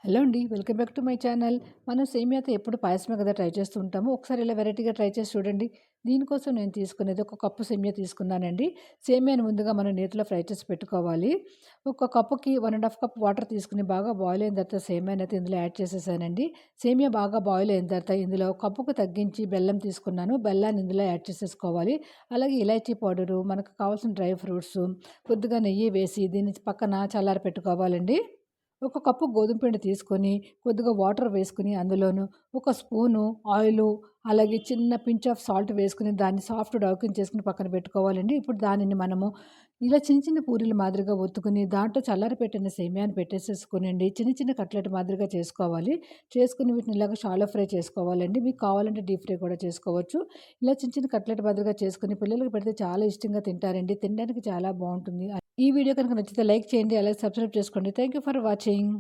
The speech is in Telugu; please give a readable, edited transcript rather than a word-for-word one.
హలో అండి. Welcome back to my channel. మనం సేమియాతో ఎప్పుడు పాయసమే కదా ట్రై చేస్తూ ఉంటాము. ఒకసారి ఇలా వెరైటీగా ట్రై చేసి చూడండి. దీనికోసం నేను తీసుకునేది ఒక కప్పు సేమియా తీసుకున్నానండి. సేమియాని ముందుగా మనం నీటిలో ఫ్రై చేసి పెట్టుకోవాలి. ఒక కప్పుకి 1 ½ కప్ వాటర్ తీసుకొని బాగా బాయిల్ అయిన తర్వాత సేమియానైతే ఇందులో యాడ్ చేసేసానండి. సేమియా బాగా బాయిల్ అయిన తర్వాత ఇందులో కప్పుకు తగ్గించి బెల్లం తీసుకున్నాను. బెల్లాన్ని ఇందులో యాడ్ చేసేసుకోవాలి. అలాగే ఇలాచీ పౌడరు, మనకు కావాల్సిన డ్రై ఫ్రూట్సు, కొద్దిగా నెయ్యి వేసి దీన్ని పక్కన చల్లారి పెట్టుకోవాలండి. ఒక కప్పు గోధుమ పిండి తీసుకొని, కొద్దిగా వాటర్ వేసుకొని, అందులోను ఒక స్పూను ఆయిలు, అలాగే చిన్న పించ్ ఆఫ్ సాల్ట్ వేసుకొని, దాన్ని సాఫ్ట్ డౌకింగ్ చేసుకొని పక్కన పెట్టుకోవాలండి. ఇప్పుడు దానిని మనము ఇలా చిన్న చిన్న పూరీల మాదిరిగా ఒత్తుకొని, దాంట్లో చల్లారిపెట్టిన సేమియాని పెట్టేసేసుకొనండి చిన్న చిన్న కట్లెట్ మాదిరిగా చేసుకోవాలి. చేసుకొని వీటిని ఇలాగ షాలో ఫ్రై చేసుకోవాలండి. మీకు కావాలంటే డీప్ ఫ్రై కూడా చేసుకోవచ్చు. ఇలా చిన్న చిన్న కట్లెట్ మాదిరిగా చేసుకొని పిల్లలకి పెడితే చాలా ఇష్టంగా తింటారండి. తినడానికి చాలా బావుంటుంది. ఈ వీడియో కనుక నచ్చితే లైక్ చేయండి. అలాగే సబ్స్క్రైబ్ చేసుకోండి. Thank you for watching.